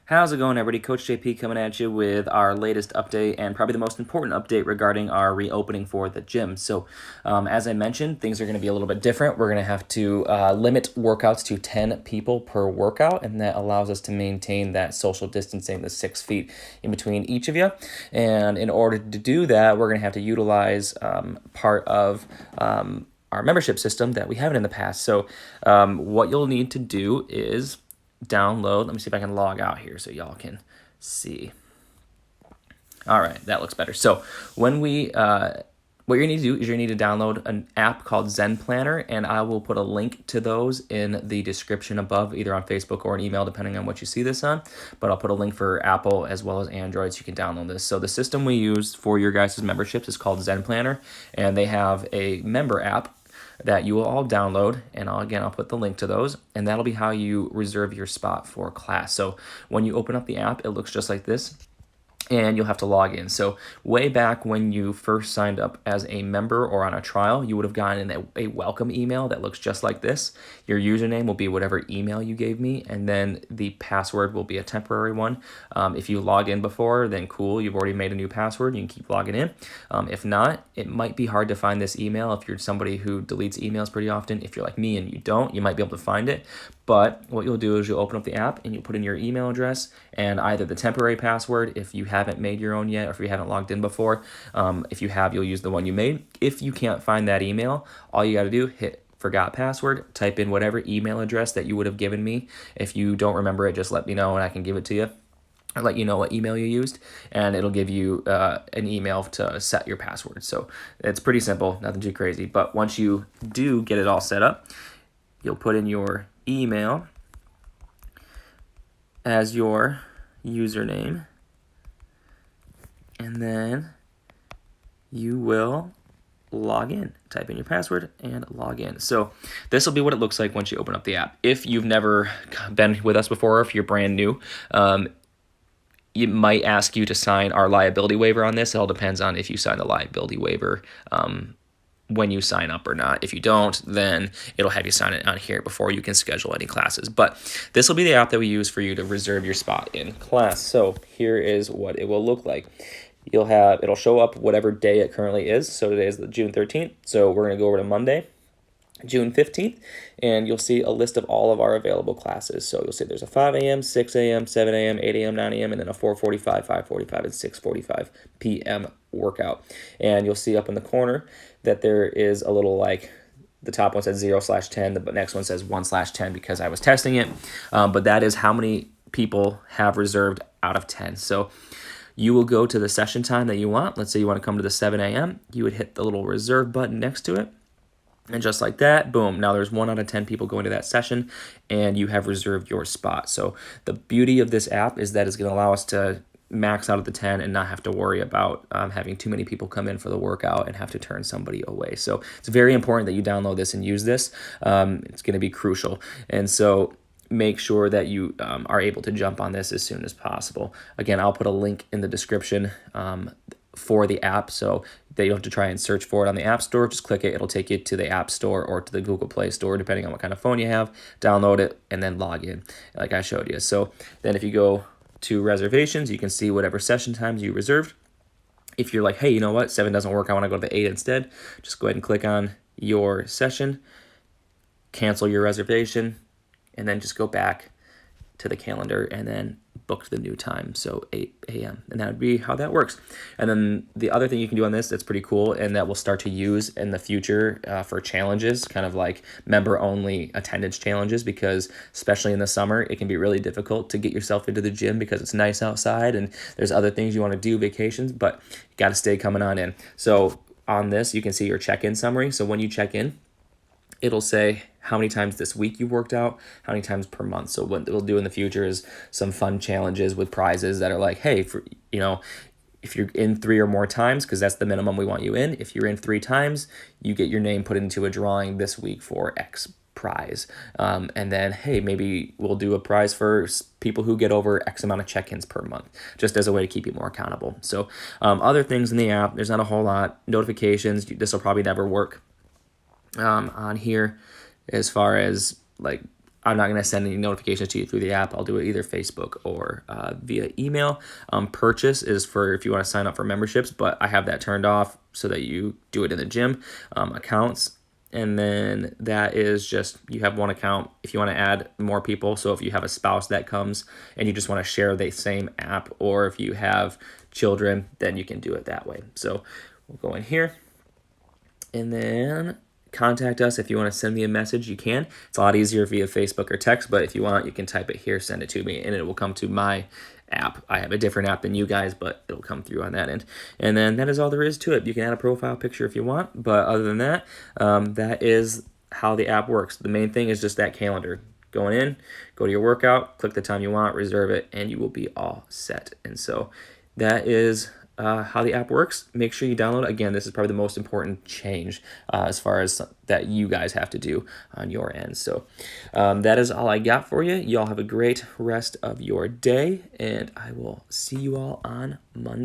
How's it going, everybody? Coach JP coming at you with our latest update and probably the most important update regarding our reopening for the gym. So, as I mentioned, things are going to be a little bit different. We're going to have to limit workouts to 10 people per workout, and that allows us to maintain that social distancing, the 6 feet in between each of you. And in order to do that, we're going to have to utilize part of our membership system that we haven't in the past. So, what you'll need to do is download. Let me see if I can log out here so y'all can see. All right, that looks better. So when we, what you need to do is you need to download an app called Zen Planner, and I will put a link to those in the description above, either on Facebook or an email, depending on what you see this on. But I'll put a link for Apple as well as Android so you can download this. So the system we use for your guys' memberships is called Zen Planner, and they have a member app that you will all download, and I'll put the link to those, and that'll be how you reserve your spot for class. So when you open up the app, it looks just like this, and you'll have to log in. So way back when you first signed up as a member or on a trial, you would have gotten a welcome email that looks just like this. Your username will be whatever email you gave me, and then the password will be a temporary one. If you log in before, then cool, you've already made a new password, you can keep logging in. If not, it might be hard to find this email if you're somebody who deletes emails pretty often. If you're like me and you don't, you might be able to find it. But what you'll do is you'll open up the app and you'll put in your email address and either the temporary password if you haven't made your own yet, or if you haven't logged in before. If you have, you'll use the one you made. If you can't find that email, all you got to do, hit forgot password, type in whatever email address that you would have given me. If you don't remember it, just let me know and I can give it to you. I'll let you know what email you used, and it'll give you an email to set your password. So it's pretty simple, nothing too crazy. But once you do get it all set up, you'll put in your email as your username, and then you will log in. Type in your password and log in. So this will be what it looks like once you open up the app. If you've never been with us before, or if you're brand new, it might ask you to sign our liability waiver on this. It all depends on if you sign the liability waiver when you sign up or not. If you don't, then it'll have you sign it on here before you can schedule any classes. But this will be the app that we use for you to reserve your spot in class. So here is what it will look like. It'll show up whatever day it currently is. So today is the June 13th. So we're going to go over to Monday, June 15th, and you'll see a list of all of our available classes. So you'll see there's a 5 a.m., 6 a.m., 7 a.m., 8 a.m., 9 a.m., and then a 4:45, 5:45, and 6:45 p.m. workout. And you'll see up in the corner that there is a little the top one says 0/10, the next one says 1/10 because I was testing it. But that is how many people have reserved out of 10. So you will go to the session time that you want. Let's say you want to come to the 7 a.m. You would hit the little reserve button next to it. And just like that, boom, now there's 1 out of 10 people going to that session, and you have reserved your spot. So the beauty of this app is that it's going to allow us to max out of the 10 and not have to worry about having too many people come in for the workout and have to turn somebody away. So it's very important that you download this and use this. It's going to be crucial. And so make sure that you are able to jump on this as soon as possible. Again, I'll put a link in the description for the app, so that you don't have to try and search for it on the App Store. Just click it. It'll take you to the App Store or to the Google Play Store, depending on what kind of phone you have. Download it and then log in like I showed you. So then if you go to reservations, you can see whatever session times you reserved. If you're like, hey, you know what, 7 doesn't work, I want to go to the 8 instead, just go ahead and click on your session, cancel your reservation, and then just go back to the calendar and then book the new time, so 8 a.m. And that would be how that works. And then the other thing you can do on this that's pretty cool and that we'll start to use in the future for challenges, kind of like member-only attendance challenges, because especially in the summer, it can be really difficult to get yourself into the gym because it's nice outside and there's other things you want to do, vacations, but you got to stay coming on in. So on this, you can see your check-in summary. So when you check in, it'll say how many times this week you worked out, how many times per month. So what we'll do in the future is some fun challenges with prizes that are like, hey, if you're in 3 or more times, because that's the minimum we want you in, if you're in 3 times, you get your name put into a drawing this week for X prize. And then, hey, maybe we'll do a prize for people who get over X amount of check-ins per month, just as a way to keep you more accountable. So other things in the app, there's not a whole lot. Notifications, this will probably never work on here as far as like I'm not going to send any notifications to you through the app. I'll do it either Facebook or via email. Purchase is for if you want to sign up for memberships, but I have that turned off so that you do it in the gym. Accounts, and then that is just you have one account if you want to add more people. So if you have a spouse that comes and you just want to share the same app, or if you have children, then you can do it that way. So we'll go in here, and then contact us. If you want to send me a message, you can. It's a lot easier via Facebook or text, but if you want, you can type it here, send it to me, and it will come to my app. I have a different app than you guys, but it'll come through on that end. And then that is all there is to it. You can add a profile picture if you want, but other than that, that is how the app works. The main thing is just that calendar. Going in, go to your workout, click the time you want, reserve it, and you will be all set. And so that is how the app works. Make sure you download it. Again, this is probably the most important change as far as that you guys have to do on your end. So that is all I got for you. Y'all have a great rest of your day, and I will see you all on Monday.